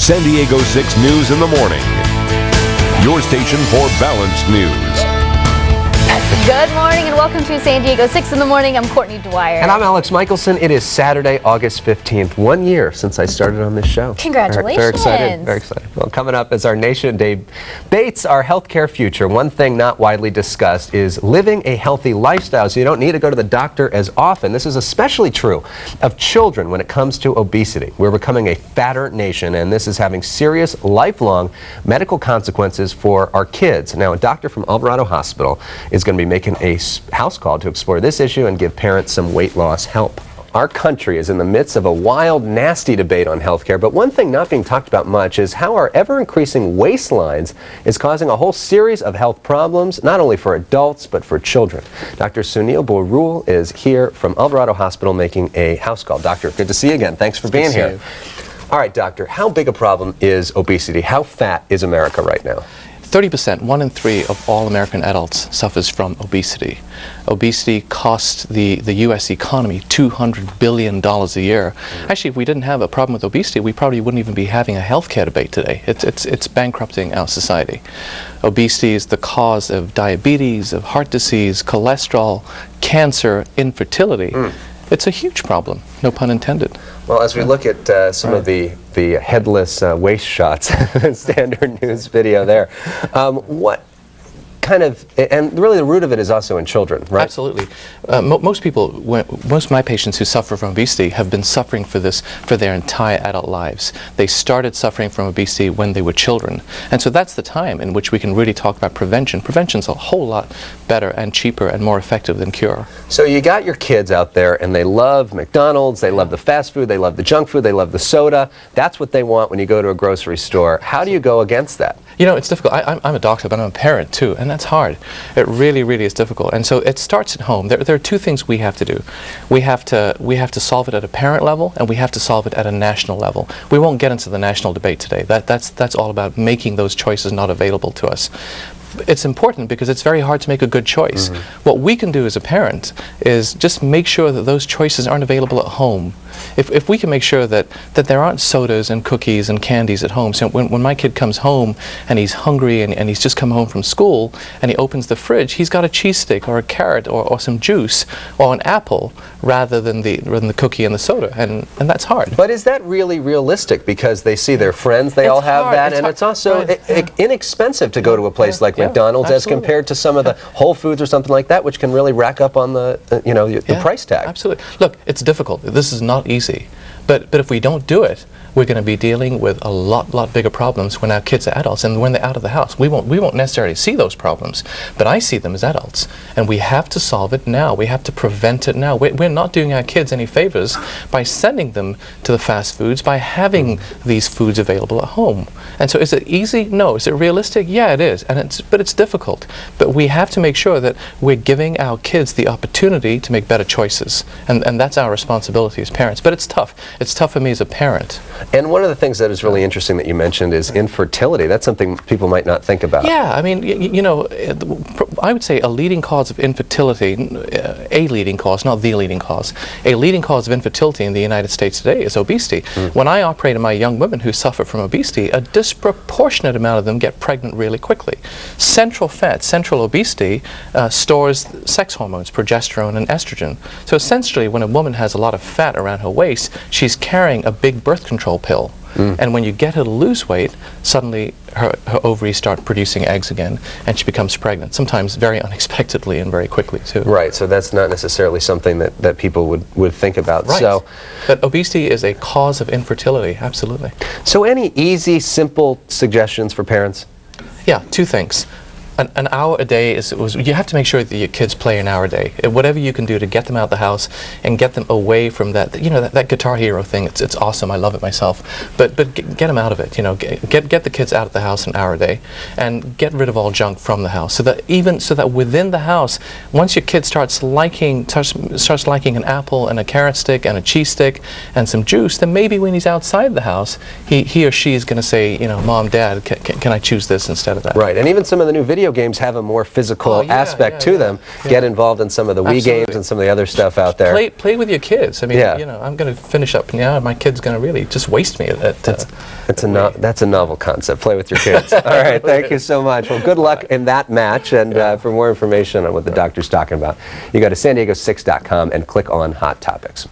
San Diego 6 News in the morning. Your station for balanced news. Good morning and welcome to San Diego 6 in the morning. I'm Courtney Dwyer. And I'm Alex Michelson. It is Saturday, August 15th. 1 year since I started on this show. Congratulations. Very excited. Very excited. Well, coming up as our nation debates our healthcare future, one thing not widely discussed is living a healthy lifestyle so you don't need to go to the doctor as often. This is especially true of children when it comes to obesity. We're becoming a fatter nation, and this is having serious, lifelong medical consequences for our kids. Now, a doctor from Alvarado Hospital is going to be making a house call to explore this issue and give parents some weight loss help. Our country is in the midst of a wild, nasty debate on healthcare, but one thing not being talked about much is how our ever-increasing waistlines is causing a whole series of health problems, not only for adults, but for children. Dr. Sunil Bhoyrul is here from Alvarado Hospital making a house call. Doctor, good to see you again. Thanks for being here. All right, doctor, how big a problem is obesity? How fat is America right now? 30%, 1 in 3 of all American adults suffers from obesity. Obesity costs the U.S. economy $200 billion a year. Actually, if we didn't have a problem with obesity, we probably wouldn't even be having a healthcare debate today. It's bankrupting our society. Obesity is the cause of diabetes, of heart disease, cholesterol, cancer, infertility. It's a huge problem, no pun intended. Well, as we look at some of the headless waist shots, standard news video there, what kind of, and really the root of it is also in children, right? Absolutely. Most of my patients who suffer from obesity have been suffering for this for their entire adult lives. They started suffering from obesity when they were children. And so that's the time in which we can really talk about prevention. Prevention's a whole lot better and cheaper and more effective than cure. So you got your kids out there and they love McDonald's, they love the fast food, they love the junk food, they love the soda. That's what they want when you go to a grocery store. How do you go against that? You know, it's difficult. I'm a doctor, but I'm a parent too, and that's hard. It really, really is difficult. And so it starts at home. There are two things we have to do. We have to solve it at a parent level, and we have to solve it at a national level. We won't get into the national debate today. That's all about making those choices not available to us. It's important because it's very hard to make a good choice. What we can do as a parent is just make sure that those choices aren't available at home. If we can make sure that there aren't sodas and cookies and candies at home, so when my kid comes home and he's hungry and he's just come home from school and he opens the fridge, he's got a cheese stick or a carrot or some juice or an apple rather than the cookie and the soda, and that's hard. But is that really realistic? Because they see their friends, they all have that, and it's also inexpensive to go to a place like McDonald's as compared to some of the Whole Foods or something like that, which can really rack up on the the price tag. Absolutely. Look, it's difficult. This is not easy. But if we don't do it, we're going to be dealing with a lot bigger problems when our kids are adults and when they're out of the house. We won't necessarily see those problems, but I see them as adults, and we have to solve it now. We have to prevent it now. We're not doing our kids any favors by sending them to the fast foods, by having these foods available at home. And so is it easy? No. Is it realistic? Yeah, it is. But it's difficult. But we have to make sure that we're giving our kids the opportunity to make better choices, and that's our responsibility as parents. But it's tough. It's tough for me as a parent. And one of the things that is really interesting that you mentioned is infertility. That's something people might not think about. Yeah, I mean, you know, I would say a leading cause of infertility, a leading cause, not the leading cause, a leading cause of infertility in the United States today is obesity. When I operate on my young women who suffer from obesity, a disproportionate amount of them get pregnant really quickly. Central fat, central obesity stores sex hormones, progesterone and estrogen. So essentially, when a woman has a lot of fat around her waist, she's carrying a big birth control pill. And when you get her to lose weight, suddenly her ovaries start producing eggs again, and she becomes pregnant, sometimes very unexpectedly and very quickly too. Right, so that's not necessarily something that people would think about. Right. So, but obesity is a cause of infertility, absolutely. So any easy, simple suggestions for parents? Yeah, two things. An hour a day you have to make sure that your kids play an hour a day. Whatever you can do to get them out of the house and get them away from that, you know, that Guitar Hero thing. It's awesome. I love it myself. But get them out of it. You know, get the kids out of the house an hour a day, and get rid of all junk from the house. So that within the house, once your kid starts liking an apple and a carrot stick and a cheese stick and some juice, then maybe when he's outside the house, he or she is going to say, you know, Mom, Dad, can I choose this instead of that? Right. And even some of the new video video games have a more physical aspect to them. Get involved in some of the Wii games and some of the other stuff out there. Play with your kids. I mean, you know, I'm going to finish up now, and my kid's going to really just waste me at that's a novel concept. Play with your kids. All right, thank you so much. Well, good luck in that match, and for more information on what the doctor's talking about, you go to san diego6.com and click on Hot Topics.